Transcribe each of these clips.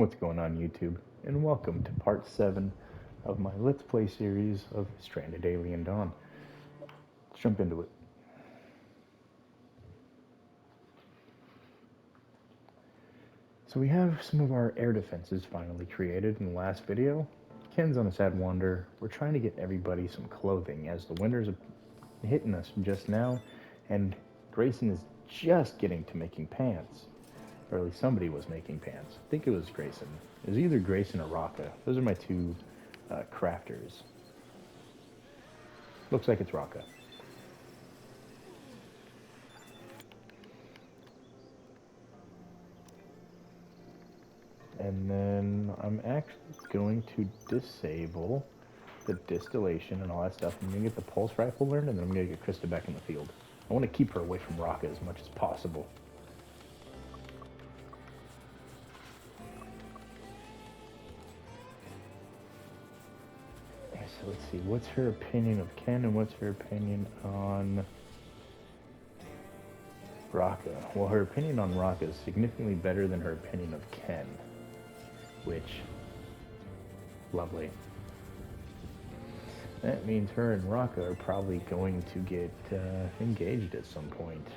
What's going on, YouTube? And welcome to part 7 of my Let's Play series of Stranded Alien Dawn. Let's jump into it. So we have some of our air defenses finally created in the last video. Ken's on a sad wander. We're trying to get everybody some clothing as the winters are hitting us just now, and Grayson is just getting to making pants. Or at least somebody was making pants. I think it was Grayson. It was either Grayson or Raka. Those are my two crafters. Looks like it's Raka. And then I'm actually going to disable the distillation and all that stuff. I'm going to get the pulse rifle learned, and then I'm going to get Krista back in the field. I want to keep her away from Raka as much as possible. So let's see, what's her opinion of Ken and what's her opinion on Raka? Well, her opinion on Raka is significantly better than her opinion of Ken, which, lovely. That means her and Raka are probably going to get engaged at some point.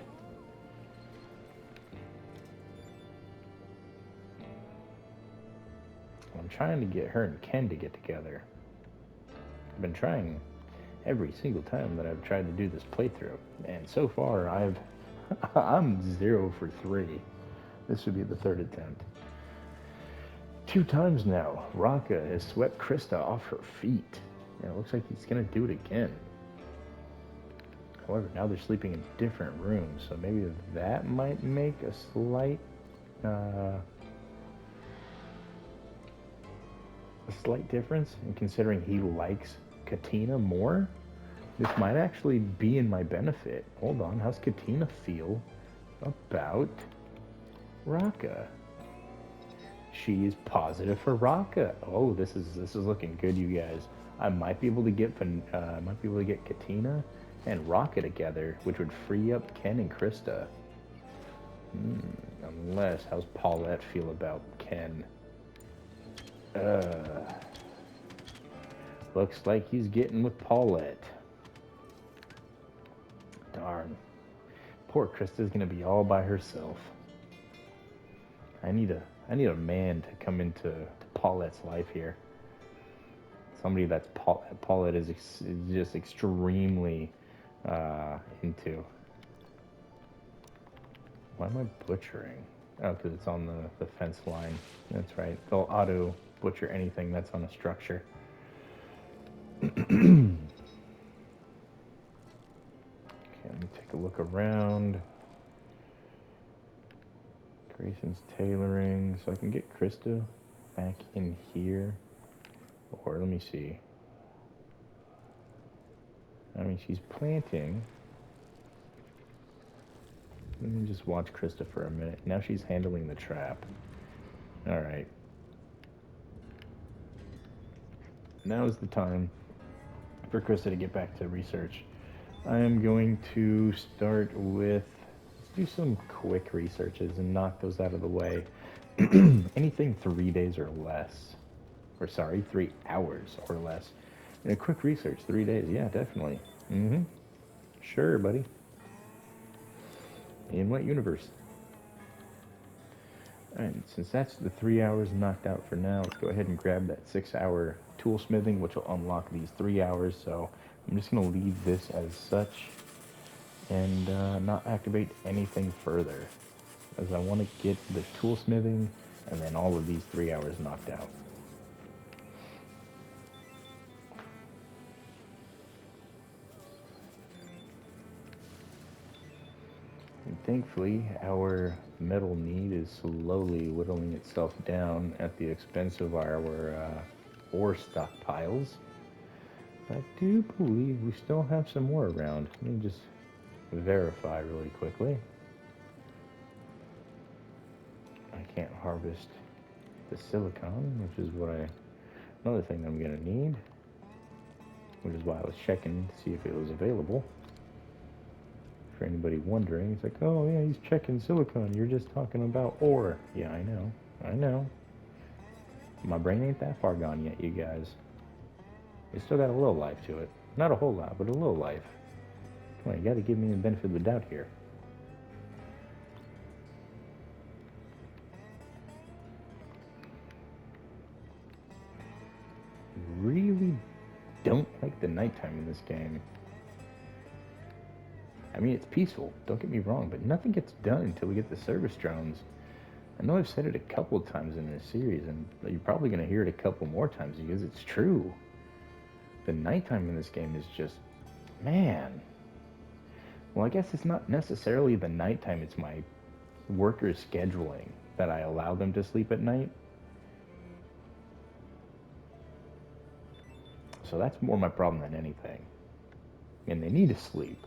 I'm trying to get her and Ken to get together. I've been trying every single time that I've tried to do this playthrough, and so far I'm 0 for 3. This would be the third attempt. 2 times now, Raka has swept Krista off her feet, and it looks like he's gonna do it again. However, now they're sleeping in different rooms, so maybe that might make a slight difference, and considering he likes Katina more, this might actually be in my benefit. Hold on, how's Katina feel about Raka? She is positive for Raka. Oh, this is looking good, you guys. I might be able to get Katina and Raka together, which would free up Ken and Krista. Unless, how's Paulette feel about Ken? Looks like he's getting with Paulette. Darn. Poor Krista's gonna be all by herself. I need a man to come into Paulette's life here. Somebody that's Paulette is just extremely into. Why am I butchering? Oh, because it's on the fence line. That's right. They'll auto butcher anything that's on a structure. Okay, let me take a look around. Grayson's tailoring, so I can get Krista back in here. Or let me see. I mean, she's planting. Let me just watch Krista for a minute. Now she's handling the trap. Alright. Now is the time for Krista to get back to research. I am going to start with, let's do some quick researches and knock those out of the way. Anything 3 days or less. Or sorry, 3 hours or less. And a quick research, 3 days, yeah, definitely. Sure, buddy. In what universe? Alright, since that's the 3 hours knocked out for now, let's go ahead and grab that 6-hour toolsmithing, which will unlock these 3 hours. So I'm just going to leave this as such and not activate anything further, as I want to get the toolsmithing and then all of these 3 hours knocked out. And thankfully, our metal need is slowly whittling itself down at the expense of our ore stockpiles. I do believe we still have some more around. Let me just verify really quickly. I can't harvest the silicon, which is another thing I'm gonna need, which is why I was checking to see if it was available. For anybody wondering, it's like, oh yeah, he's checking silicon. You're just talking about ore. Yeah, I know. My brain ain't that far gone yet, you guys. It's still got a little life to it. Not a whole lot, but a little life. Come on, you gotta give me the benefit of the doubt here. Really don't like the nighttime in this game. I mean, it's peaceful, don't get me wrong, but nothing gets done until we get the service drones. I know I've said it a couple of times in this series, and you're probably going to hear it a couple more times because it's true. The nighttime in this game is just, man. Well, I guess it's not necessarily the nighttime, it's my workers' scheduling that I allow them to sleep at night. So that's more my problem than anything. And they need to sleep.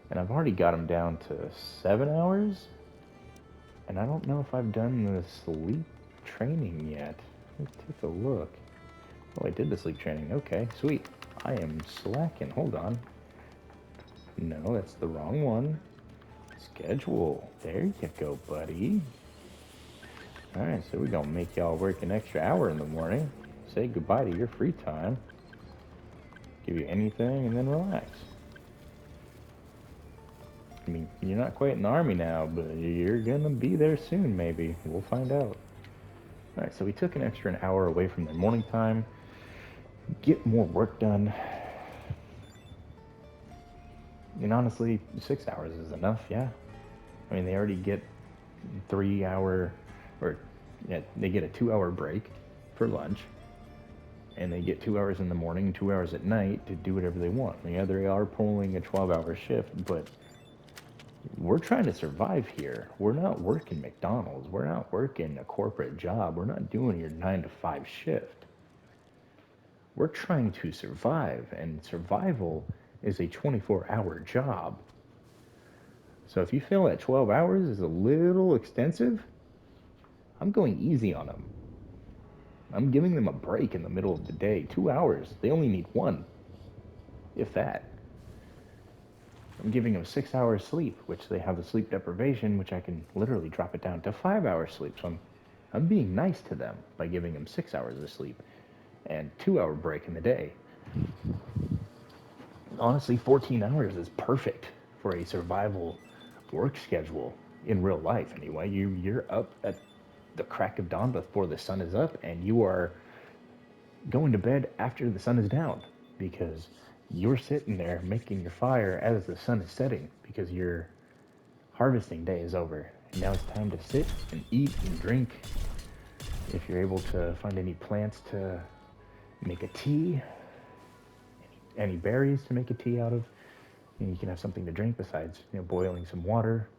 And I've already got them down to 7 hours. And I don't know if I've done the sleep training yet. Let's take a look. Oh, I did the sleep training. Okay, sweet. I am slacking. Hold on. No, that's the wrong one. Schedule. There you go, buddy. Alright, so we're gonna make y'all work an extra hour in the morning. Say goodbye to your free time. Give you anything and then relax. I mean, you're not quite in the army now, but you're gonna be there soon, maybe. We'll find out. Alright, so we took an extra hour away from their morning time. Get more work done. And honestly, 6 hours is enough, yeah. I mean, they already get 3 hour, or yeah, they get a 2 hour break for lunch. And they get 2 hours in the morning, 2 hours at night to do whatever they want. Yeah, they are pulling a 12-hour shift, but we're trying to survive here. We're not working McDonald's. We're not working a corporate job. We're not doing your 9 to 5 shift. We're trying to survive, and survival is a 24-hour job. So if you feel that 12 hours is a little extensive, I'm going easy on them. I'm giving them a break in the middle of the day. 2 hours. They only need one, if that. I'm giving them 6 hours sleep, which they have the sleep deprivation, which I can literally drop it down to 5 hours sleep. So I'm being nice to them by giving them 6 hours of sleep and 2 hour break in the day. Honestly, 14 hours is perfect for a survival work schedule in real life anyway. You're up at the crack of dawn before the sun is up, and you are going to bed after the sun is down because you're sitting there making your fire as the sun is setting because your harvesting day is over. And now it's time to sit and eat and drink. If you're able to find any plants to make a tea, any berries to make a tea out of, and you can have something to drink besides, boiling some water.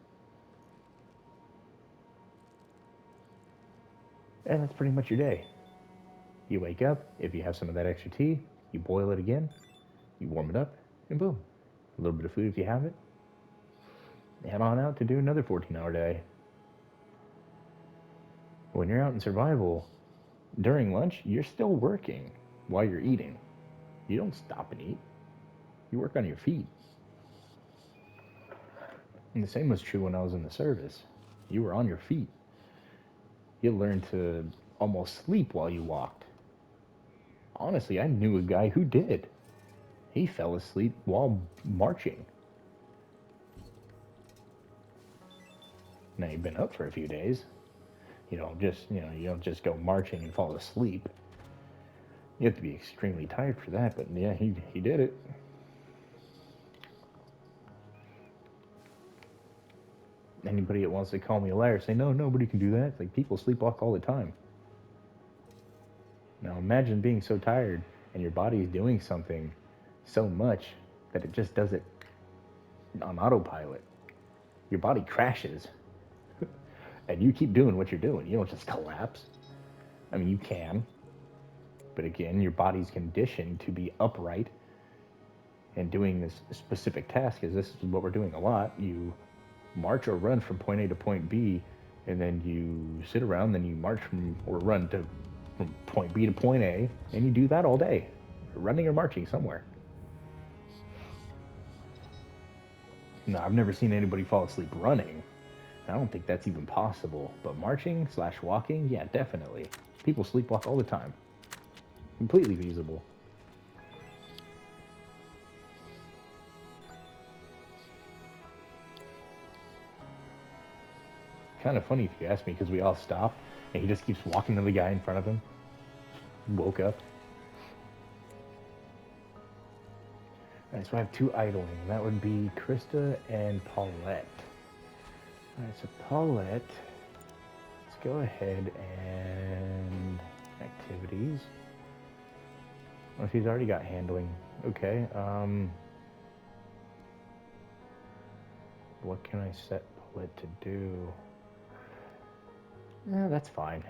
And that's pretty much your day. You wake up, if you have some of that extra tea, you boil it again, you warm it up, and boom. A little bit of food if you have it. Head on out to do another 14-hour day. When you're out in survival, during lunch, you're still working while you're eating. You don't stop and eat. You work on your feet. And the same was true when I was in the service. You were on your feet. You learned to almost sleep while you walked. Honestly, I knew a guy who did. He fell asleep while marching. Now, you've been up for a few days. You don't just go marching and fall asleep. You have to be extremely tired for that, but yeah, he did it. Anybody that wants to call me a liar, say, no, nobody can do that. It's like people sleepwalk all the time. Now imagine being so tired and your body is doing something so much that it just does it on autopilot. Your body crashes and you keep doing what you're doing. You don't just collapse. I mean, you can, but again, your body's conditioned to be upright and doing this specific task, because this is what we're doing a lot. You march or run from point A to point B, and then you sit around, then you march or run from point B to point A, and you do that all day, running or marching somewhere. Now, I've never seen anybody fall asleep running. I don't think that's even possible. But marching / walking, yeah, definitely. People sleepwalk all the time. Completely feasible. Kind of funny if you ask me, because we all stop, and he just keeps walking to the guy in front of him. Woke up. Alright, so I have 2 idling. That would be Krista and Paulette. Alright, so Paulette, let's go ahead and activities. Oh, she's already got handling. Okay, what can I set Paulette to do? That's fine.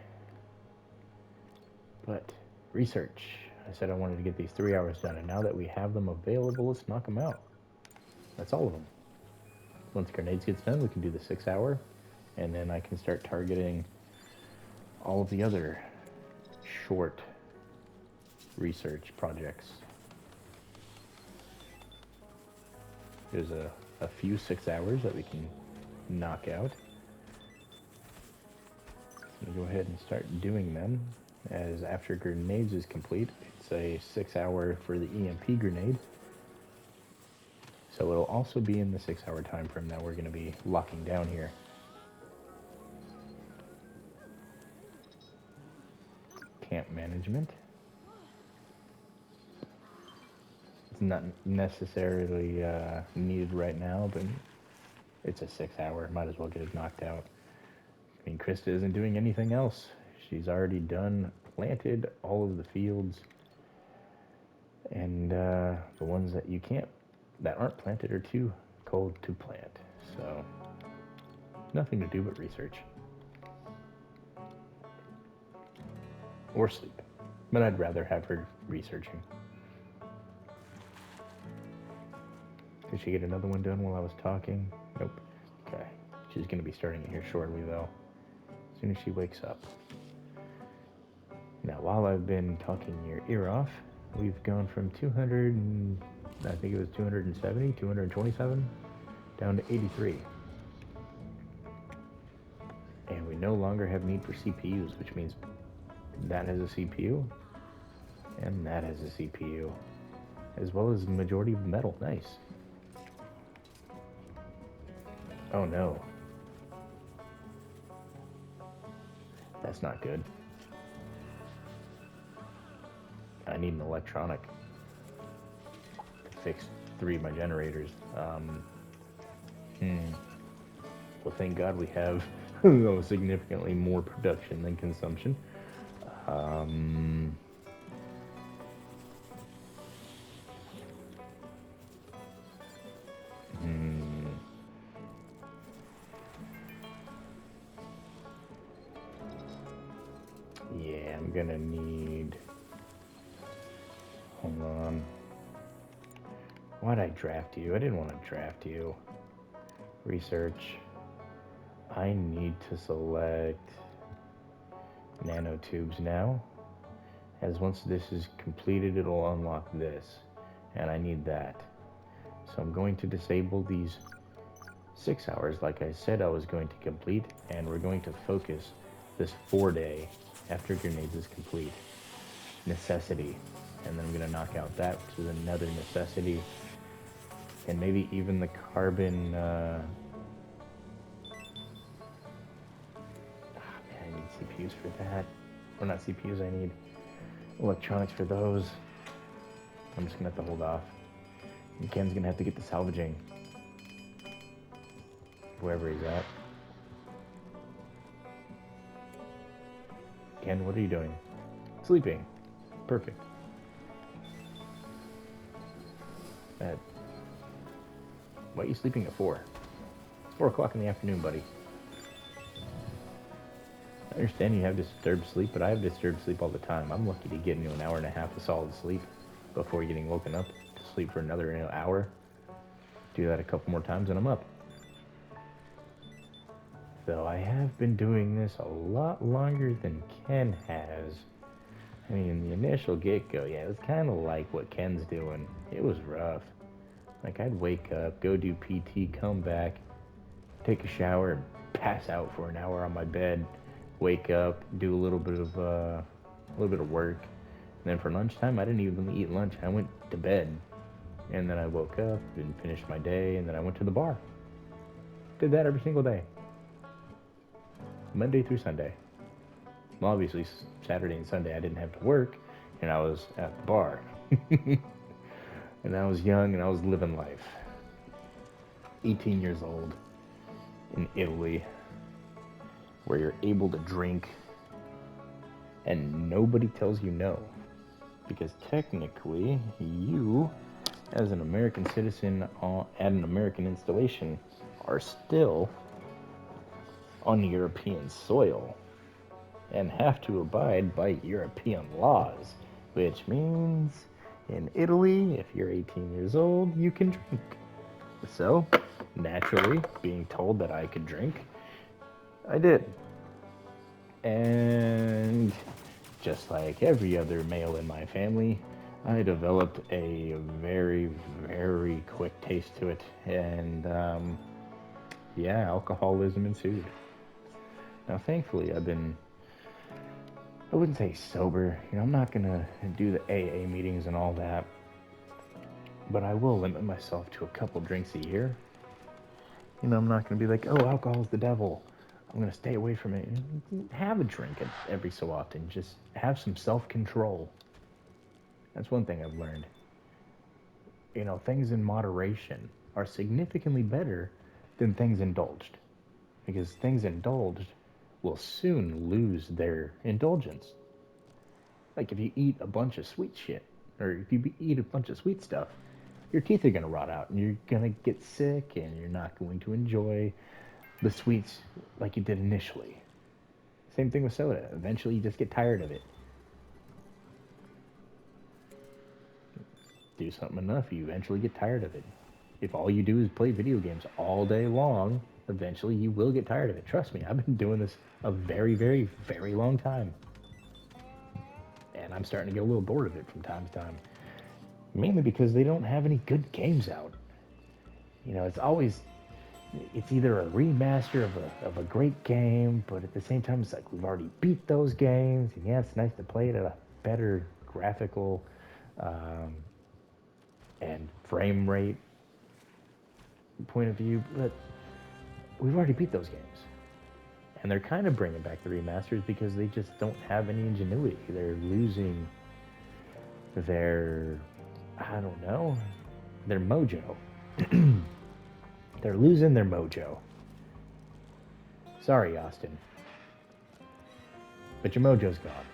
But research. I said I wanted to get these 3 hours done, and now that we have them available, let's knock them out. That's all of them. Once grenades gets done, we can do the 6 hour, and then I can start targeting all of the other short research projects. There's a few 6 hours that we can knock out. So go ahead and start doing them. As after grenades is complete, it's a 6 hour for the EMP grenade. So it'll also be in the 6 hour time frame that we're going to be locking down here. Camp management. It's not necessarily needed right now, but it's a 6 hour. Might as well get it knocked out. I mean, Krista isn't doing anything else. She's already planted all of the fields, and the ones that aren't planted are too cold to plant. So nothing to do but research or sleep. But I'd rather have her researching. Did she get another one done while I was talking? Nope. Okay. She's going to be starting it here shortly, though, as soon as she wakes up. Now, while I've been talking your ear off, we've gone from 200 and I think it was 270, 227, down to 83. And we no longer have need for CPUs, which means that has a CPU, and that has a CPU, as well as the majority of metal. Nice. Oh no. That's not good. I need an electronic to fix 3 of my generators. Well, thank God we have significantly more production than consumption. Yeah, I'm gonna need... Hold on. Why'd I draft you? I didn't want to draft you. Research. I need to select nanotubes now, as once this is completed, it'll unlock this, and I need that. So I'm going to disable these 6 hours like I said I was going to complete, and we're going to focus this 4-day after grenades is complete. Necessity. And then I'm going to knock out that, which is another necessity. And maybe even the carbon... man, I need CPUs for that. Or not CPUs, I need electronics for those. I'm just going to have to hold off. And Ken's going to have to get the salvaging. Wherever he's at. Ken, what are you doing? Sleeping. Perfect. Why are you sleeping at 4? It's 4 o'clock in the afternoon, buddy. I understand you have disturbed sleep, but I have disturbed sleep all the time. I'm lucky to get into an hour and a half of solid sleep before getting woken up to sleep for another hour. Do that a couple more times and I'm up. Though I have been doing this a lot longer than Ken has. I mean, the initial get-go, yeah, it was kind of like what Ken's doing. It was rough. Like, I'd wake up, go do PT, come back, take a shower, pass out for an hour on my bed, wake up, do a little bit of work, and then for lunchtime I didn't even eat lunch. I went to bed, and then I woke up and finished my day, and then I went to the bar. Did that every single day, Monday through Sunday. Well, obviously Saturday and Sunday I didn't have to work, and I was at the bar. And I was young and I was living life. 18 years old in Italy, where you're able to drink and nobody tells you no. Because technically, you, as an American citizen at an American installation, are still on European soil and have to abide by European laws, which means in Italy, if you're 18 years old, you can drink. So, naturally, being told that I could drink, I did. And just like every other male in my family, I developed a very, very quick taste to it. And yeah, alcoholism ensued. Now, thankfully, I wouldn't say sober. I'm not going to do the AA meetings and all that. But I will limit myself to a couple drinks a year. I'm not going to be like, oh, alcohol's the devil. I'm going to stay away from it. Have a drink every so often. Just have some self-control. That's one thing I've learned. Things in moderation are significantly better than things indulged. Because things indulged will soon lose their indulgence. Like if you eat a bunch of sweet shit, or if you eat a bunch of sweet stuff, your teeth are going to rot out and you're going to get sick and you're not going to enjoy the sweets like you did initially. Same thing with soda. Eventually you just get tired of it. Do something enough, you eventually get tired of it. If all you do is play video games all day long, eventually you will get tired of it. Trust me, I've been doing this a very, very, very long time. And I'm starting to get a little bored of it from time to time. Mainly because they don't have any good games out. It's either a remaster of a great game, but at the same time, it's like we've already beat those games. And yeah, it's nice to play it at a better graphical and frame rate point of view, but we've already beat those games. And they're kind of bringing back the remasters because they just don't have any ingenuity. They're losing their, their mojo. They're losing their mojo. Sorry, Austin. But your mojo's gone.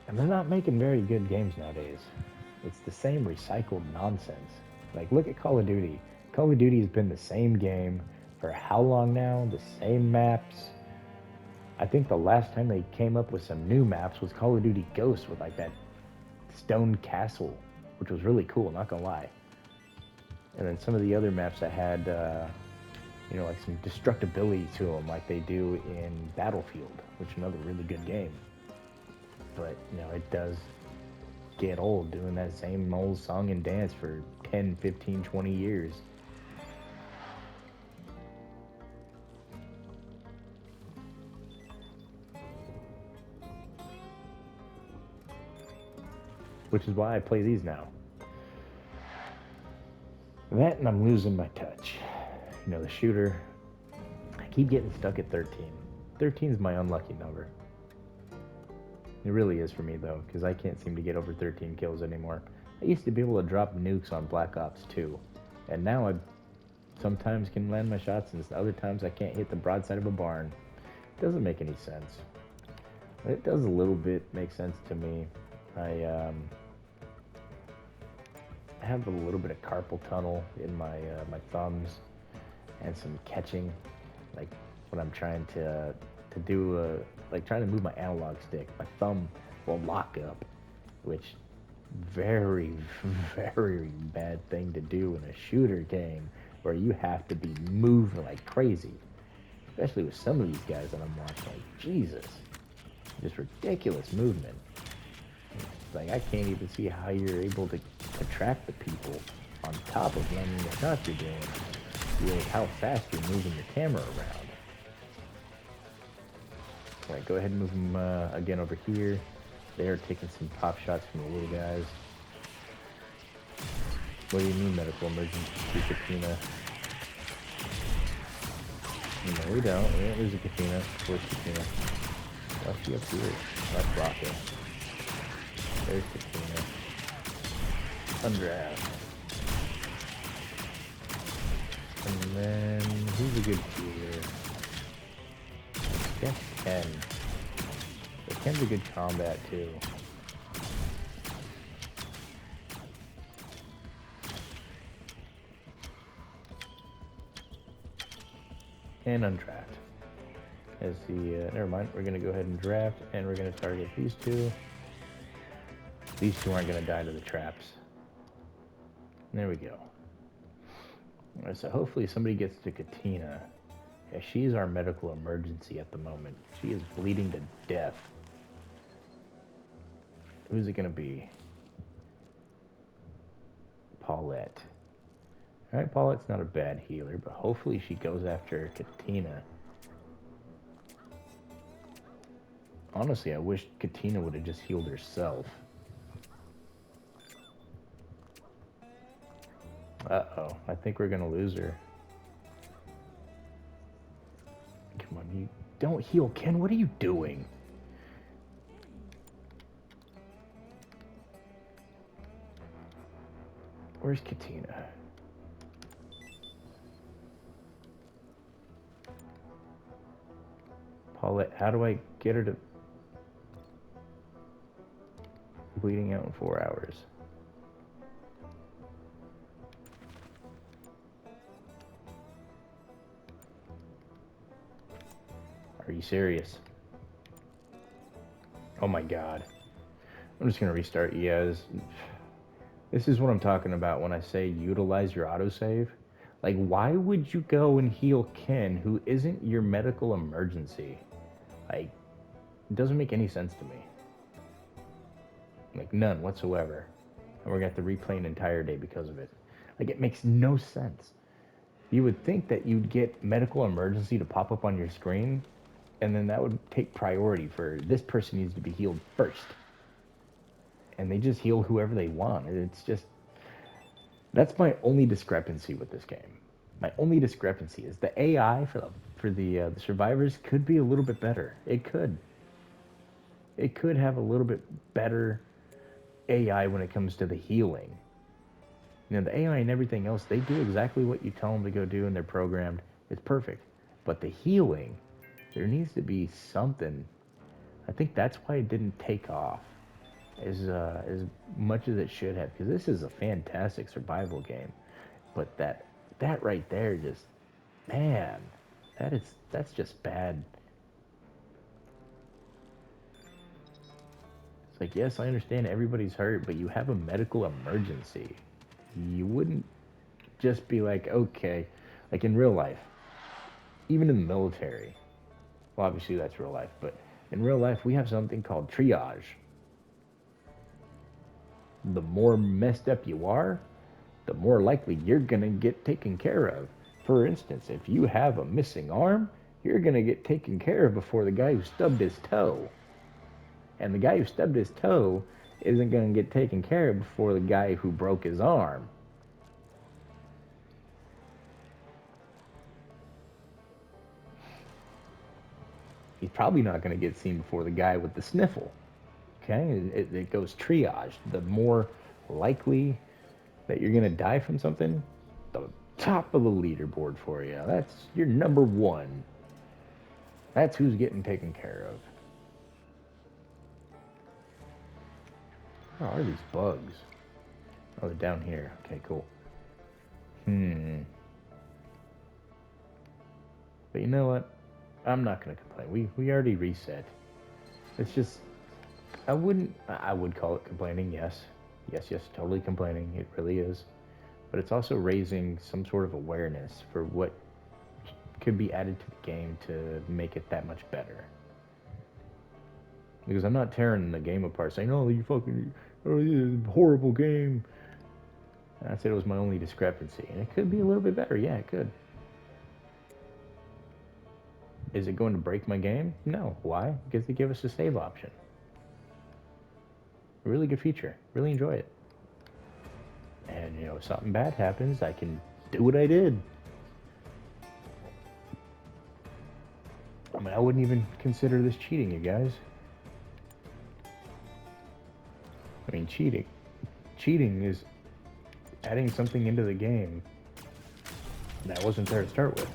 And they're not making very good games nowadays. It's the same recycled nonsense. Like, look at Call of Duty. Call of Duty has been the same game for how long now? The same maps. I think the last time they came up with some new maps was Call of Duty Ghosts with like that stone castle, which was really cool, not gonna lie. And then some of the other maps that had, like some destructibility to them, like they do in Battlefield, which is another really good game. But, it does get old doing that same old song and dance for 10, 15, 20 years. Which is why I play these now. That and I'm losing my touch. The shooter, I keep getting stuck at 13. 13 is my unlucky number. It really is for me though, because I can't seem to get over 13 kills anymore. I used to be able to drop nukes on Black Ops 2, and now I sometimes can land my shots and other times I can't hit the broadside of a barn. It doesn't make any sense. It does a little bit make sense to me. I have a little bit of carpal tunnel in my thumbs and some catching, like when I'm trying to do trying to move my analog stick, my thumb will lock up, which very, very bad thing to do in a shooter game where you have to be moving like crazy, especially with some of these guys that I'm watching. Like, Jesus, just ridiculous movement. Like, I can't even see how you're able to attract the people on top of landing the shots you're doing with how fast you're moving your camera around. Alright, go ahead and move them again over here. They're taking some pop shots from the little guys. What do you mean medical emergency, Katina? No, we don't. We don't lose a Katina. Where's Katina? Oh, she up here. That's blocking. There's Katina. Undraft. And then, who's a good healer? I guess Ken. But Ken's a good combat, too. And undraft. As the, never mind, we're going to go ahead and draft, and we're going to target these two. These two aren't going to die to the traps. There we go. Alright, so hopefully somebody gets to Katina. Yeah, she's our medical emergency at the moment. She is bleeding to death. Who's it going to be? Paulette. Alright, Paulette's not a bad healer, but hopefully she goes after Katina. Honestly, I wish Katina would have just healed herself. Uh-oh, I think we're gonna lose her. Come on, you don't heal, Ken. What are you doing? Where's Katina? Paulette, how do I get her to... Bleeding out in 4 hours. Are you serious? Oh my god. I'm just gonna restart. Yes. This is what I'm talking about when I say utilize your autosave. Like, why would you go and heal Ken, who isn't your medical emergency? Like, it doesn't make any sense to me. Like, none whatsoever. And we're gonna have to replay an entire day because of it. Like, it makes no sense. You would think that you'd get medical emergency to pop up on your screen, and then that would take priority for this person needs to be healed first. And they just heal whoever they want. It's just... That's my only discrepancy with this game. My only discrepancy is the AI for the survivors could be a little bit better. It could. It could have a little bit better AI when it comes to the healing. You know, the AI and everything else, they do exactly what you tell them to go do, and they're programmed. It's perfect. But the healing, there needs to be something. I think that's why it didn't take off as much as it should have, because this is a fantastic survival game. But that right there, just, man, that's just bad. It's like, yes, I understand everybody's hurt, but you have a medical emergency. You wouldn't just be like, okay, like in real life, even in the military. Well, obviously that's real life, but in real life we have something called triage. The more messed up you are, the more likely you're gonna get taken care of. For instance, if you have a missing arm, you're gonna get taken care of before the guy who stubbed his toe. And the guy who stubbed his toe isn't gonna get taken care of before the guy who broke his arm. He's probably not gonna get seen before the guy with the sniffle. Okay, it goes triage. The more likely that you're gonna die from something, the top of the leaderboard for you. That's your number one. That's who's getting taken care of. Where are these bugs? Oh, they're down here. Okay, cool. But you know what? I'm not gonna complain. We already reset. It's just, I would call it complaining, yes. Yes, totally complaining. It really is. But it's also raising some sort of awareness for what could be added to the game to make it that much better. Because I'm not tearing the game apart saying, oh, you fucking, oh, horrible game. And I said it was my only discrepancy. And it could be a little bit better. Yeah, it could. Is it going to break my game? No. Why? Because they give us a save option. A really good feature. Really enjoy it. And, you know, if something bad happens, I can do what I did. I mean, I wouldn't even consider this cheating, you guys. I mean, cheating. Cheating is adding something into the game that wasn't there to start with.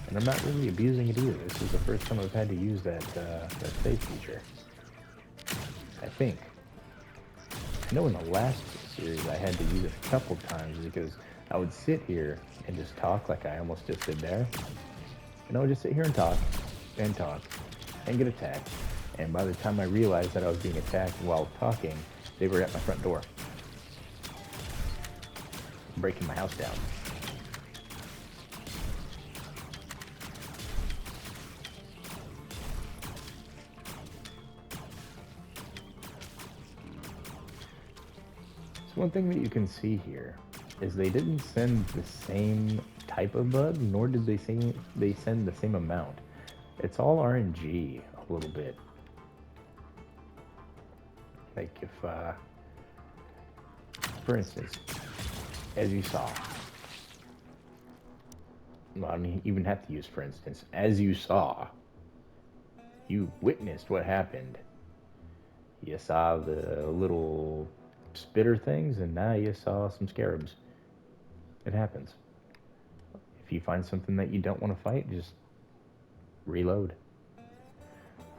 And I'm not really abusing it either. This is the first time I've had to use that save feature. I think. I know in the last series I had to use it a couple times because I would sit here and just talk like I almost just did there. And I would just sit here and talk and get attacked. And by the time I realized that I was being attacked while talking, they were at my front door, breaking my house down. So one thing that you can see here is they didn't send the same type of bug, nor did they send the same amount. It's all RNG a little bit. Like if, for instance, as you saw, well, I don't even have to use for instance, as you saw, you witnessed what happened. You saw the little spitter things, and now you saw some scarabs. It happens. If you find something that you don't want to fight, just reload.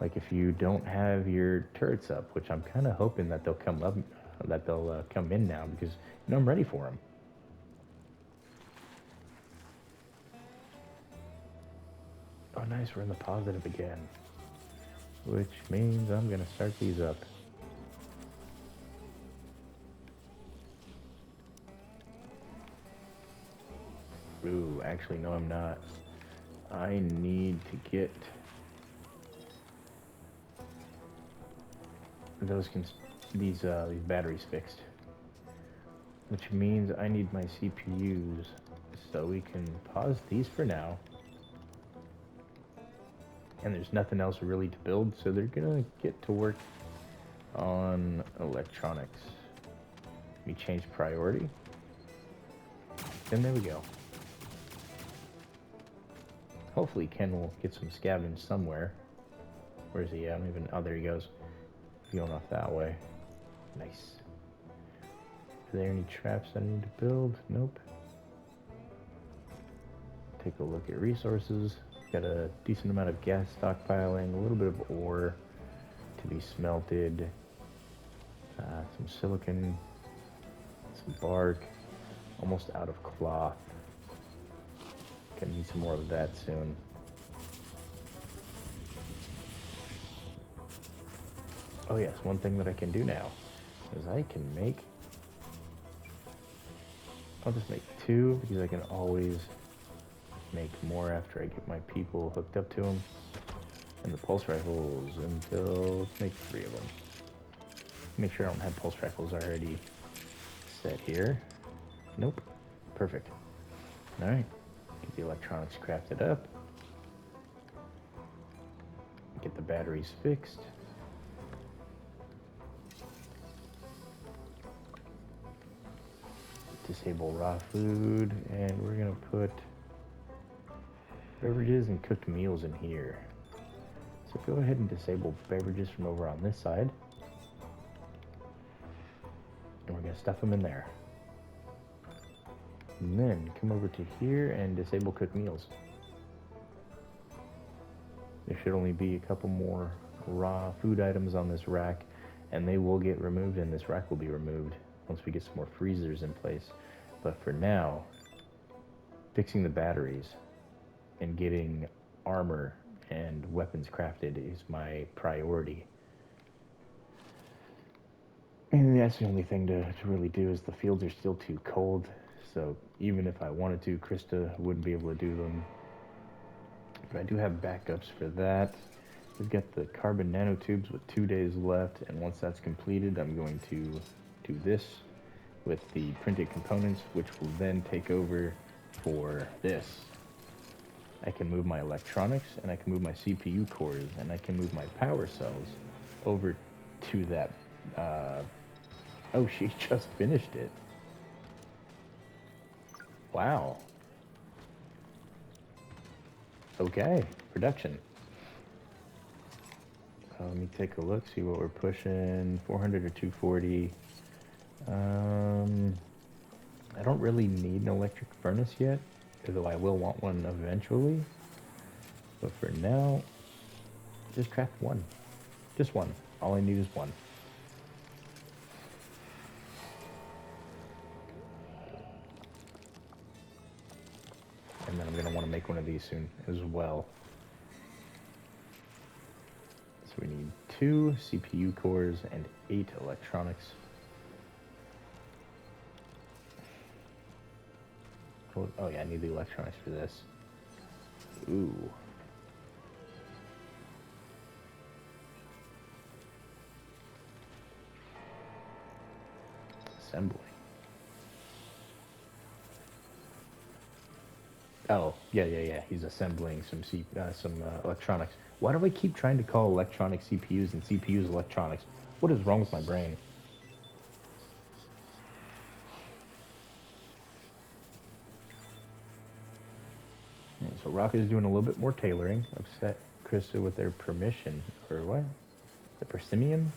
Like if you don't have your turrets up, which I'm kind of hoping that they'll come up, that they'll come in now because you know I'm ready for them. Oh, nice, we're in the positive again, which means I'm gonna start these up. Ooh, actually, no, I'm not. I need to get these batteries fixed, which means I need my CPUs, so we can pause these for now. And there's nothing else really to build, so they're gonna get to work on electronics. Let me change priority, and there we go. Hopefully Ken will get some scavenge somewhere. Where is he? I don't even... Oh, there he goes. Going off that way. Nice. Are there any traps I need to build? Nope. Take a look at resources. Got a decent amount of gas stockpiling, a little bit of ore to be smelted, some silicon, some bark, almost out of cloth. Gonna need some more of that soon. Oh yes, one thing that I can do now is I can make... I'll just make 2 because I can always make more after I get my people hooked up to them. And the pulse rifles until... let's make 3 of them. Make sure I don't have pulse rifles already set here. Nope. Perfect. Alright. Get the electronics crafted up. Get the batteries fixed. Disable raw food, and we're gonna put beverages and cooked meals in here. So go ahead and disable beverages from over on this side. And we're gonna stuff them in there. And then come over to here and disable cooked meals. There should only be a couple more raw food items on this rack, and they will get removed, and this rack will be removed once we get some more freezers in place. But for now, fixing the batteries and getting armor and weapons crafted is my priority. And that's the only thing to really do, is the fields are still too cold, so even if I wanted to, Krista wouldn't be able to do them. But I do have backups for that. We've got the carbon nanotubes with 2 days left, and once that's completed, I'm going to do this with the printed components, which will then take over for this. I can move my electronics, and I can move my CPU cores, and I can move my power cells over to that. Oh, she just finished it. Wow. Okay, production. Let me take a look, see what we're pushing. 400 or 240. I don't really need an electric furnace yet, although I will want one eventually. But for now, just craft one. Just one. All I need is one. And then I'm going to want to make one of these soon as well. So we need 2 CPU cores and 8 electronics. Oh yeah, I need the electronics for this. Ooh. Assembly. Oh, yeah. He's assembling some electronics. Why do I keep trying to call electronic CPUs and CPUs electronics? What is wrong with my brain? Yeah, so Rock is doing a little bit more tailoring. I've set Krista with their permission. Or what? The Persimian?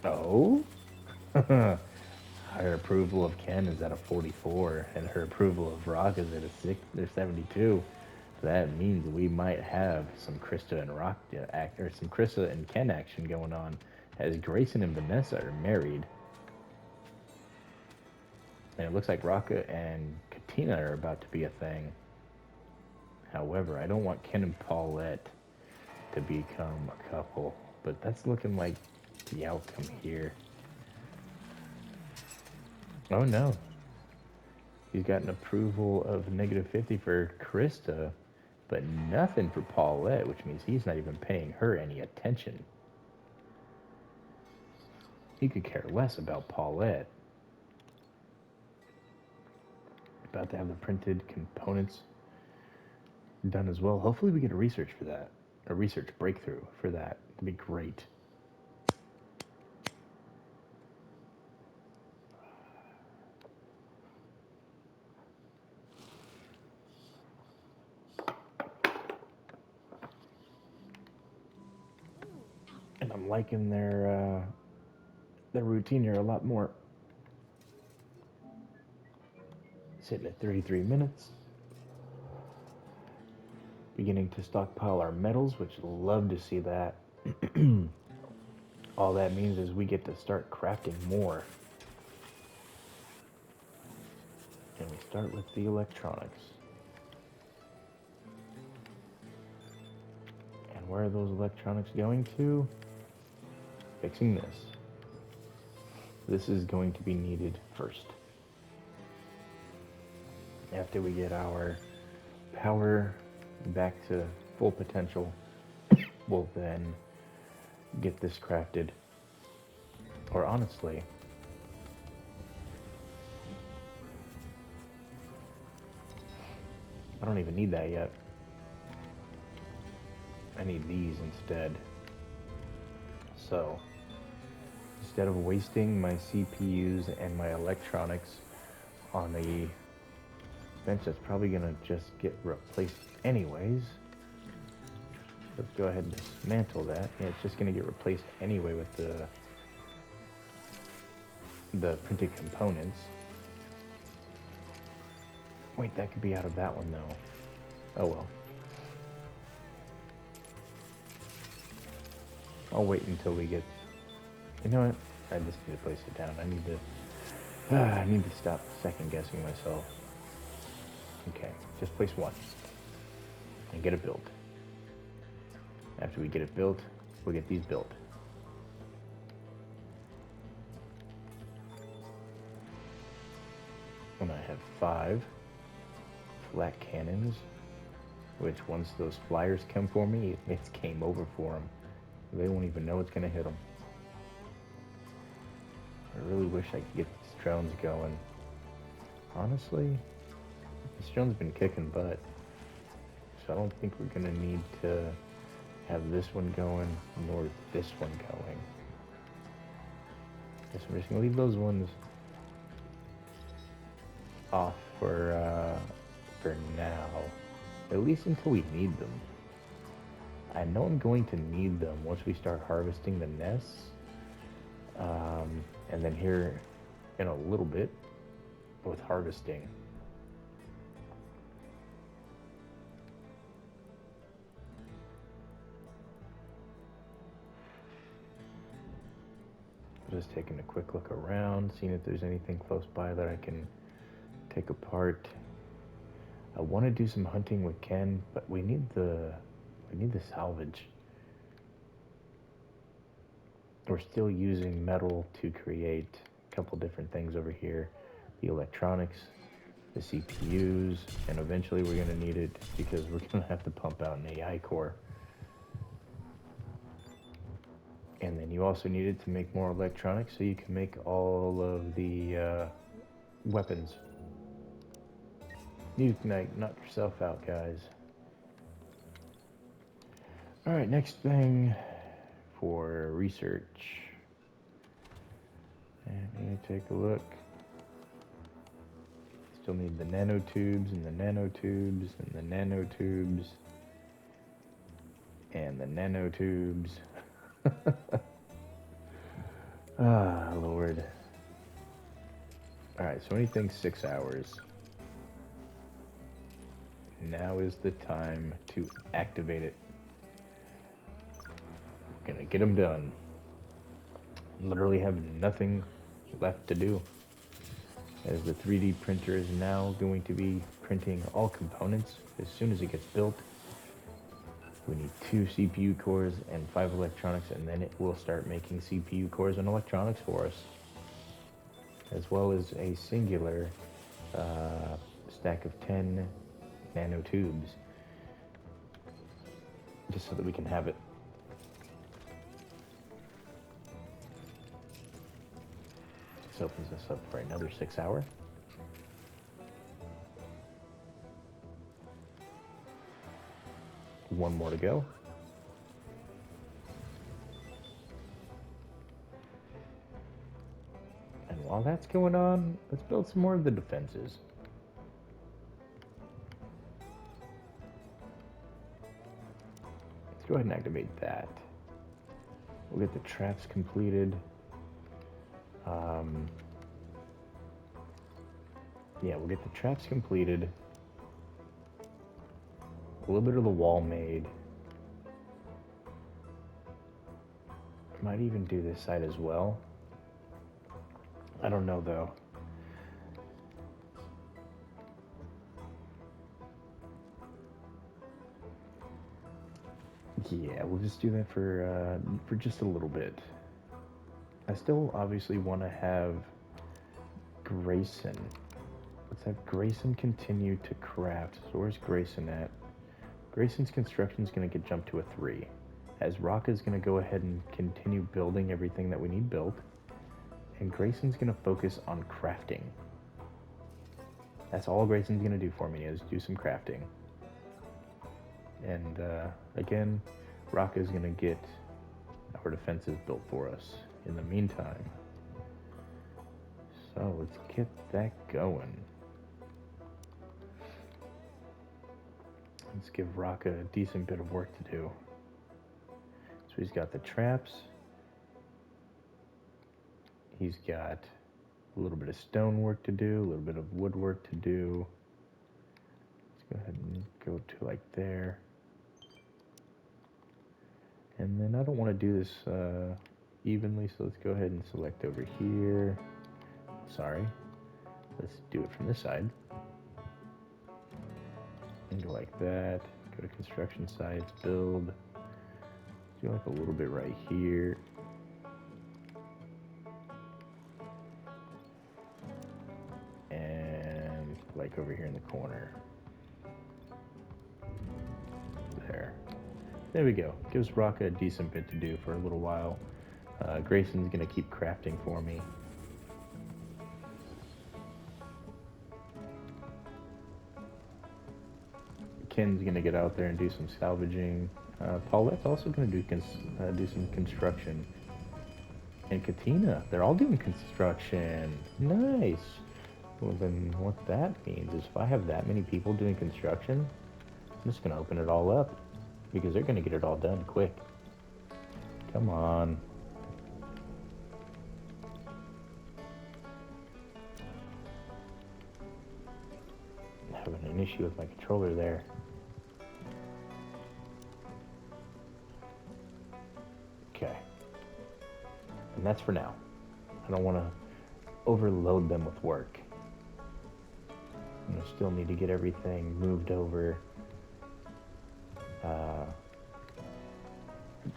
Oh? Her approval of Ken is at a 44, and her approval of Rock is at a 6 or 72. That means we might have some Krista and Rock act, or some Krista and Ken action going on, as Grayson and Vanessa are married. And it looks like Rocka and Katina are about to be a thing. However, I don't want Ken and Paulette to become a couple, but that's looking like the outcome here. Oh no. He's got an approval of -50 for Krista, but nothing for Paulette, which means he's not even paying her any attention. He could care less about Paulette. About to have the printed components done as well. Hopefully we get a research for that. A research breakthrough for that. That'd be great. And I'm liking their routine here a lot more. Sitting at 33 minutes. Beginning to stockpile our metals, which love to see that. All that means is we get to start crafting more. And we start with the electronics. And where are those electronics going to? Fixing this. This is going to be needed first. After we get our power back to full potential, we'll then get this crafted. Or honestly, I don't even need that yet. I need these instead. So, instead of wasting my CPUs and my electronics on a bench that's probably gonna just get replaced anyways, let's go ahead and dismantle that. Yeah, it's just gonna get replaced anyway with the printed components. Wait, that could be out of that one though. Oh well. I'll wait until we get... You know what? I just need to place it down. I need to stop second guessing myself. Okay, just place one. And get it built. After we get it built, we'll get these built. And I have 5 flat cannons, which once those flyers come for me, it's game over for them. They won't even know it's gonna hit them. I really wish I could get these drones going. Honestly, this drone's been kicking butt. So I don't think we're gonna need to have this one going, nor this one going. Guess we're just gonna leave those ones off for now. At least until we need them. I know I'm going to need them once we start harvesting the nests. And then here in a little bit with harvesting. Just taking a quick look around, seeing if there's anything close by that I can take apart. I want to do some hunting with Ken, but we need the salvage. We're still using metal to create a couple different things over here. The electronics, the CPUs, and eventually we're going to need it because we're going to have to pump out an AI core. And then you also need it to make more electronics so you can make all of the weapons. Nuke knock yourself out, guys. Alright, next thing for research. And I'm going to take a look. Still need the nanotubes and the nanotubes and the nanotubes and the nanotubes. Ah, Lord. Alright, so anything 6 hours. Now is the time to activate it. We're gonna get them done. Literally have nothing left to do, as the 3D printer is now going to be printing all components as soon as it gets built. We need 2 CPU cores and 5 electronics, and then it will start making CPU cores and electronics for us, as well as a singular stack of 10 nanotubes, just so that we can have it. This opens us up for another 6 hour. One more to go. And while that's going on, let's build some more of the defenses. Let's go ahead and activate that. We'll get the traps completed. Yeah, we'll get the traps completed. A little bit of the wall made. Might even do this side as well. I don't know though. Yeah, we'll just do that for just a little bit. I still obviously want to have Grayson. Let's have Grayson continue to craft. So where's Grayson at? Grayson's construction is going to get jumped to a 3. As Rocka is going to go ahead and continue building everything that we need built. And Grayson's going to focus on crafting. That's all Grayson's going to do for me, is do some crafting. And again, Rocka is going to get our defenses built for us in the meantime. So let's get that going. Let's give Rocka a decent bit of work to do. So he's got the traps. He's got a little bit of stone work to do, a little bit of wood work to do. Let's go ahead and go to like there. And then I don't want to do this evenly, so let's go ahead and select over here. Sorry. Let's do it from this side. And go like that. Go to construction sites, build. Do like a little bit right here. And like over here in the corner. There. There we go. Gives Rocka a decent bit to do for a little while. Grayson's gonna keep crafting for me. Ken's gonna get out there and do some salvaging. Paulette's also gonna do some construction. And Katina, they're all doing construction. Nice. Well, then what that means is if I have that many people doing construction, I'm just gonna open it all up because they're gonna get it all done quick. Come on. I'm having an issue with my controller there. Okay. And that's for now. I don't want to overload them with work. I still need to get everything moved over.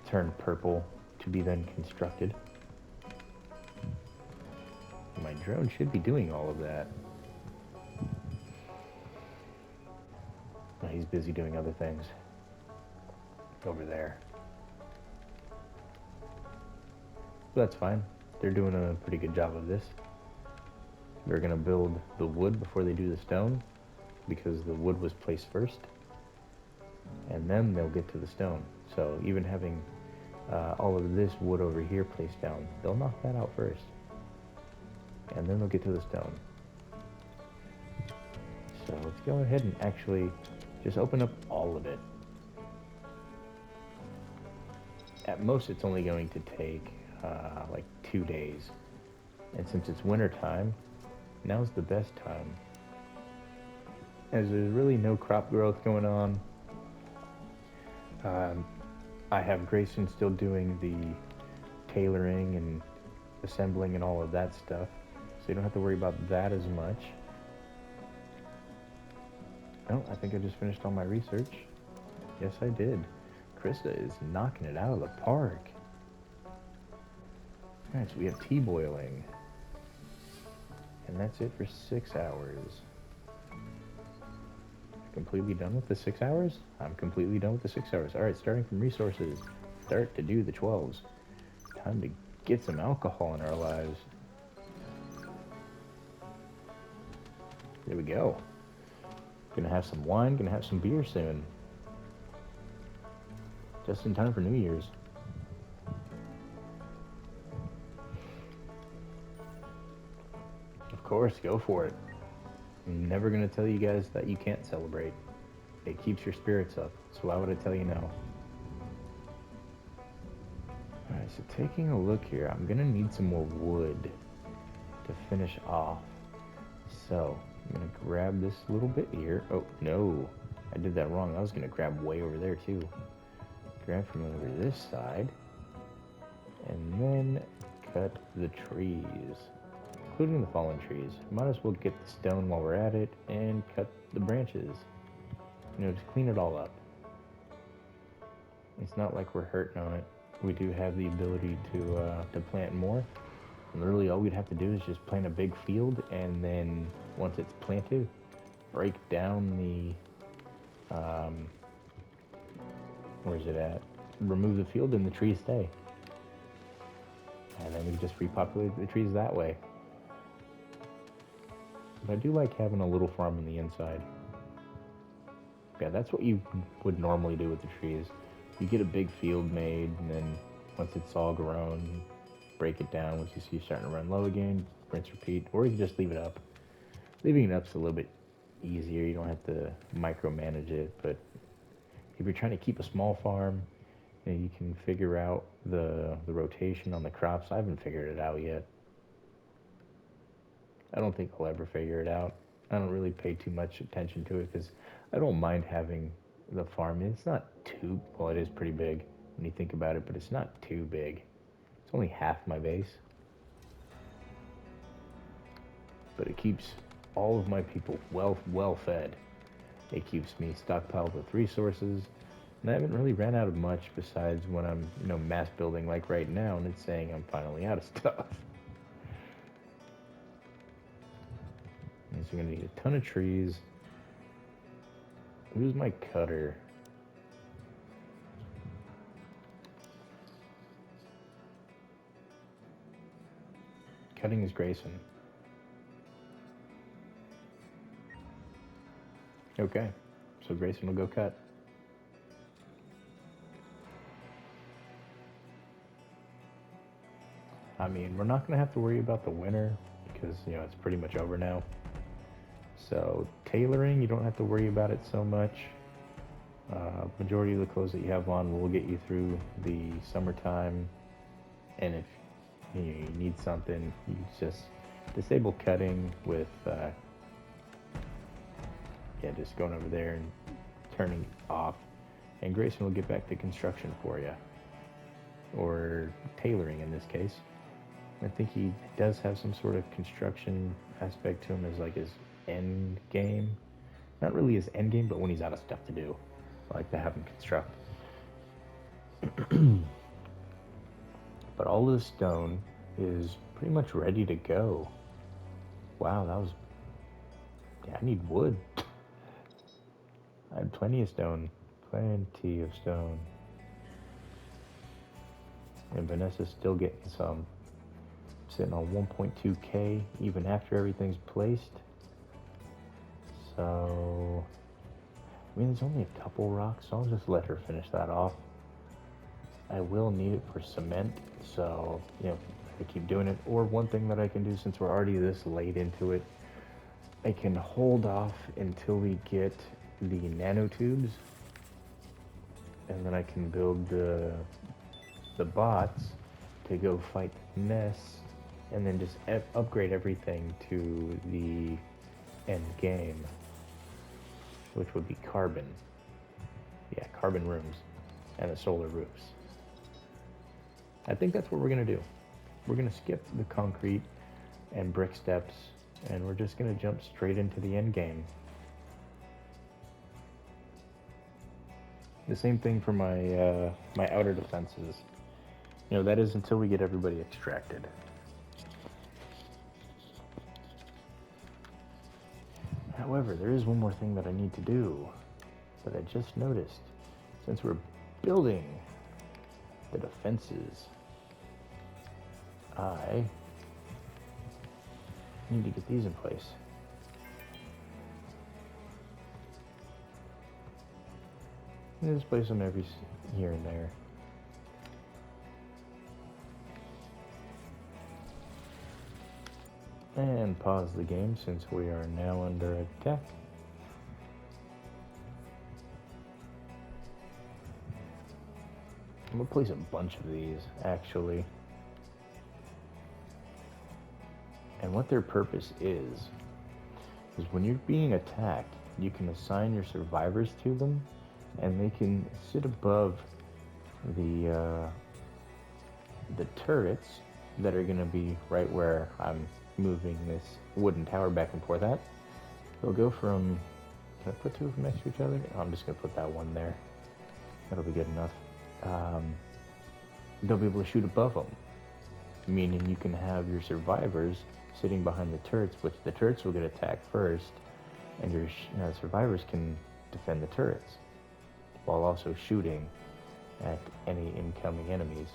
Turn purple to be then constructed. My drone should be doing all of that. No, he's busy doing other things over there. But that's fine. They're doing a pretty good job of this. They're going to build the wood before they do the stone because the wood was placed first. And then they'll get to the stone. So even having all of this wood over here placed down, they'll knock that out first. And then they'll get to the stone. So let's go ahead and actually just open up all of it. At most, it's only going to take like 2 days. And since it's winter time, now's the best time. As there's really no crop growth going on, I have Grayson still doing the tailoring and assembling and all of that stuff, so you don't have to worry about that as much. Oh, I think I just finished all my research. Yes, I did. Krista is knocking it out of the park. Alright, so we have tea boiling. And that's it for 6 hours. Completely done with the 6 hours? I'm completely done with the 6 hours. Alright, starting from resources. Start to do the 12s. Time to get some alcohol in our lives. There we go. Gonna have some wine, gonna have some beer soon. Just in time for New Year's. Of course, go for it. I'm never gonna tell you guys that you can't celebrate. It keeps your spirits up, so why would I tell you no? Alright, so taking a look here, I'm gonna need some more wood to finish off. So, I'm gonna grab this little bit here. Oh, no, I did that wrong. I was gonna grab way over there too. Grab from over this side, and then cut the trees, including the fallen trees. Might as well get the stone while we're at it and cut the branches. You know, just clean it all up. It's not like we're hurting on it. We do have the ability to plant more. And literally all we'd have to do is just plant a big field, and then once it's planted, break down the where's it at? Remove the field and the trees stay. And then we just repopulate the trees that way. But I do like having a little farm on the inside. Yeah, that's what you would normally do with the trees. You get a big field made, and then once it's all grown, break it down. Once you see it starting to run low again, rinse, repeat. Or you can just leave it up. Leaving it up's a little bit easier. You don't have to micromanage it. But if you're trying to keep a small farm, you can figure out the rotation on the crops. I haven't figured it out yet. I don't think I'll ever figure it out. I don't really pay too much attention to it because I don't mind having the farm. It's not too, well, it is pretty big when you think about it, but it's not too big. It's only half my base. But it keeps all of my people well fed. It keeps me stockpiled with resources. And I haven't really ran out of much besides when I'm, mass building like right now, and it's saying I'm finally out of stuff. And so I'm gonna need a ton of trees. Who's my cutter? Cutting is Grayson. Okay, so Grayson will go cut. I mean, we're not going to have to worry about the winter because, it's pretty much over now. So tailoring, you don't have to worry about it so much. Majority of the clothes that you have on will get you through the summertime. And if you need something, you just disable cutting with, just going over there and turning it off. And Grayson will get back to construction for you. Or tailoring in this case. I think he does have some sort of construction aspect to him as like his end game. Not really his end game, but when he's out of stuff to do. I like to have him construct. But all this stone is pretty much ready to go. Wow, that was... Yeah, I need wood. I had plenty of stone. Plenty of stone. And Vanessa's still getting some. Sitting on 1.2k even after everything's placed. So, I mean, there's only a couple rocks, so I'll just let her finish that off. I will need it for cement, so, I keep doing it. Or one thing that I can do, since we're already this late into it, I can hold off until we get the nanotubes, and then I can build the bots to go fight Ness, and then just upgrade everything to the end game, which would be carbon. Yeah, carbon rooms and the solar roofs. I think that's what we're going to do. We're going to skip the concrete and brick steps, and we're just going to jump straight into the end game. The same thing for my my outer defenses. That is until we get everybody extracted. However, there is one more thing that I need to do that I just noticed. Since we're building the defenses, I need to get these in place. Just place them every here and there. And pause the game since we are now under attack. I'm gonna place a bunch of these, actually. And what their purpose is when you're being attacked, you can assign your survivors to them, and they can sit above the turrets that are gonna be right where I'm moving this wooden tower back and forth at. They'll go from... Can I put two of them next to each other? I'm just gonna put that one there. That'll be good enough. They'll be able to shoot above them, meaning you can have your survivors sitting behind the turrets, which the turrets will get attacked first, and your survivors can defend the turrets while also shooting at any incoming enemies.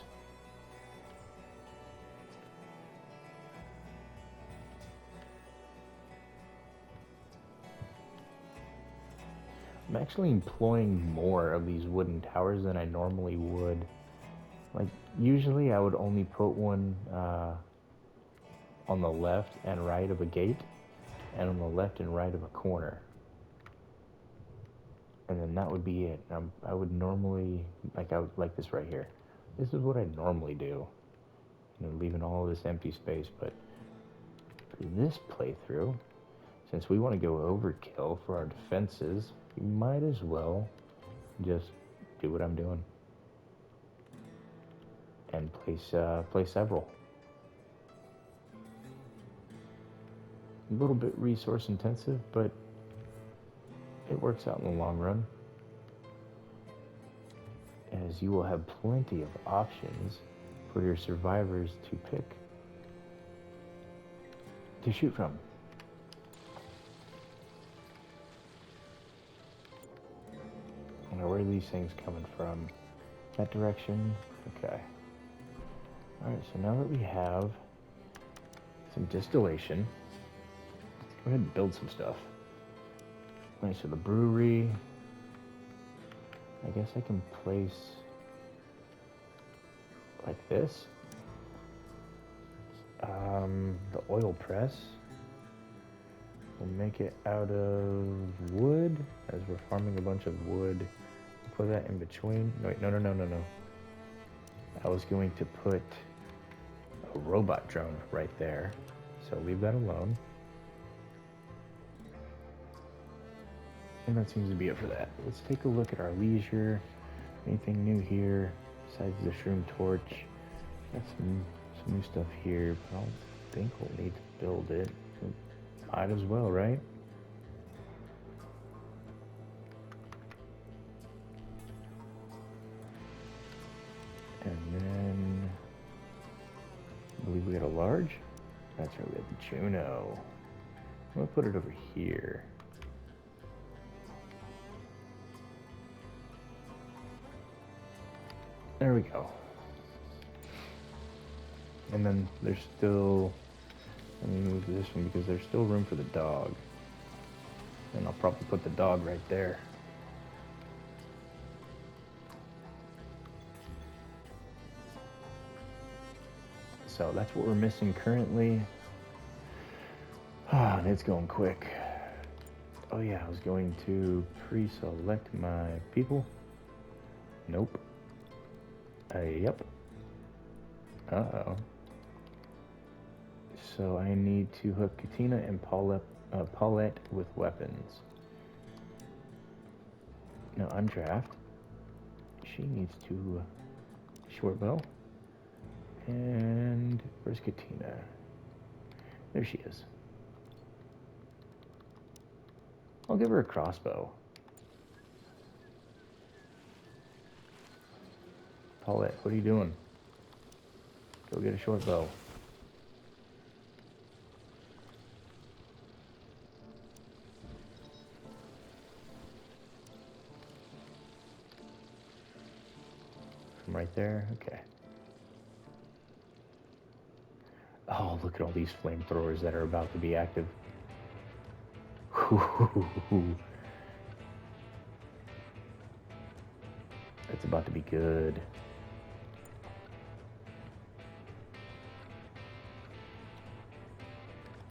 I'm actually employing more of these wooden towers than I normally would. Like, usually I would only put one on the left and right of a gate, and on the left and right of a corner. And then that would be it. I would normally, I would like this right here. This is what I normally do. Leaving all of this empty space, but for this playthrough, since we want to go overkill for our defenses, you might as well just do what I'm doing and place several. A little bit resource intensive, but it works out in the long run, as you will have plenty of options for your survivors to pick to shoot from. Now, where are these things coming from? That direction? Okay. Alright, so now that we have some distillation. Let's go ahead and build some stuff. Nice, so the brewery. I guess I can place like this. The oil press. We'll make it out of wood, as we're farming a bunch of wood. Put that in between. Wait, no. I was going to put a robot drone right there, so leave that alone. And that seems to be it for that. Let's take a look at our leisure. Anything new here besides the shroom torch? Got some new stuff here, but I don't think we'll need to build it. Might as well, right? And then I believe we got a large. That's right, we have the Juno. I'm gonna put it over here. There we go. And then there's still, let me move this one because there's still room for the dog. And I'll probably put the dog right there. So that's what we're missing currently. Ah, and it's going quick. Oh yeah, I was going to pre-select my people. Nope. Yep. Uh-oh. So I need to hook Katina and Paulette with weapons. No, undraft. She needs to short bow. And where's Katina? There she is. I'll give her a crossbow. Paulette, what are you doing? Go get a short bow. From right there? Okay. Oh, look at all these flamethrowers that are about to be active. That's about to be good.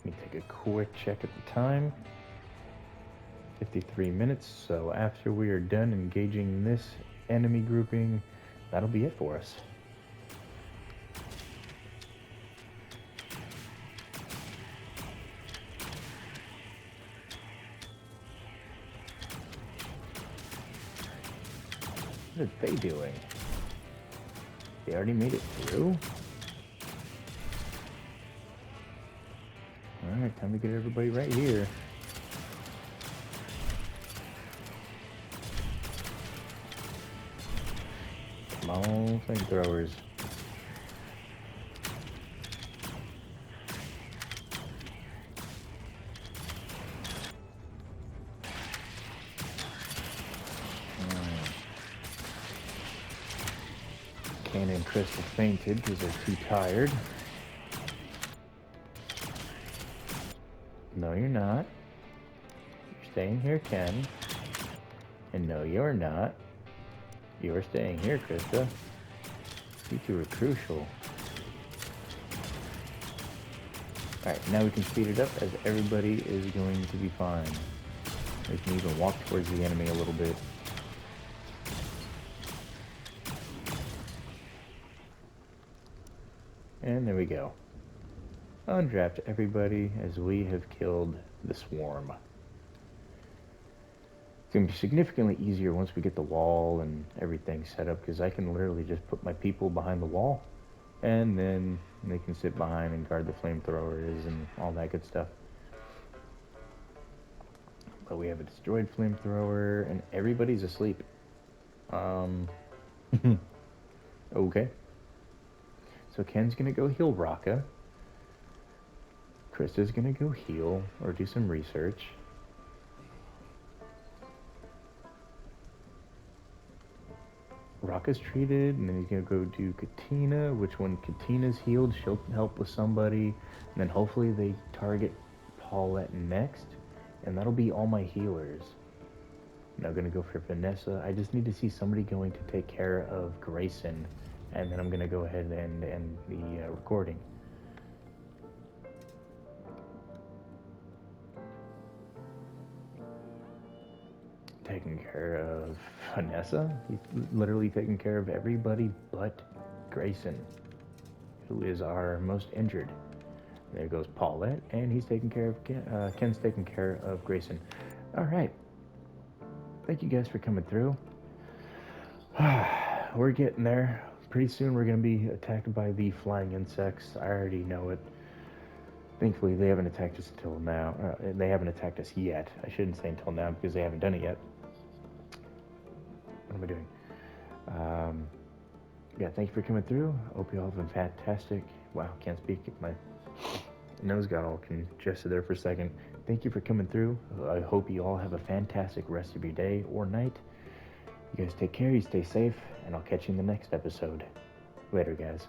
Let me take a quick check at the time. 53 minutes, so after we are done engaging this enemy grouping, that'll be it for us. What are they doing? They already made it through? Alright, time to get everybody right here. Come on, flamethrowers. Ken and Crystal fainted because they're too tired. No, you're not. You're staying here, Ken. And no, you're not. You're staying here, Krista. You two are crucial. Alright, now we can speed it up as everybody is going to be fine. We can even walk towards the enemy a little bit. And there we go. Undraft everybody as we have killed the swarm. It's going to be significantly easier once we get the wall and everything set up, because I can literally just put my people behind the wall and then they can sit behind and guard the flamethrowers and all that good stuff. But we have a destroyed flamethrower and everybody's asleep. Okay. So Ken's gonna go heal Raka. Krista's gonna go heal or do some research. Rocca's treated, and then he's gonna go do Katina, which when Katina's healed, she'll help with somebody, and then hopefully they target Paulette next, and that'll be all my healers. I'm now gonna go for Vanessa. I just need to see somebody going to take care of Grayson, and then I'm gonna go ahead and end the recording. Taking care of Vanessa. He's literally taking care of everybody but Grayson, who is our most injured. There goes Paulette, and he's taking care of Ken's taking care of Grayson. All right. Thank you guys for coming through. We're getting there. Pretty soon we're going to be attacked by the flying insects. I already know it. Thankfully, they haven't attacked us until now. They haven't attacked us yet. I shouldn't say until now because they haven't done it yet. What am I doing? Yeah, thank you for coming through. Hope you all have been fantastic. Wow, can't speak. My nose got all congested there for a second. Thank you for coming through. I hope you all have a fantastic rest of your day or night. You guys take care, you stay safe, and I'll catch you in the next episode. Later, guys.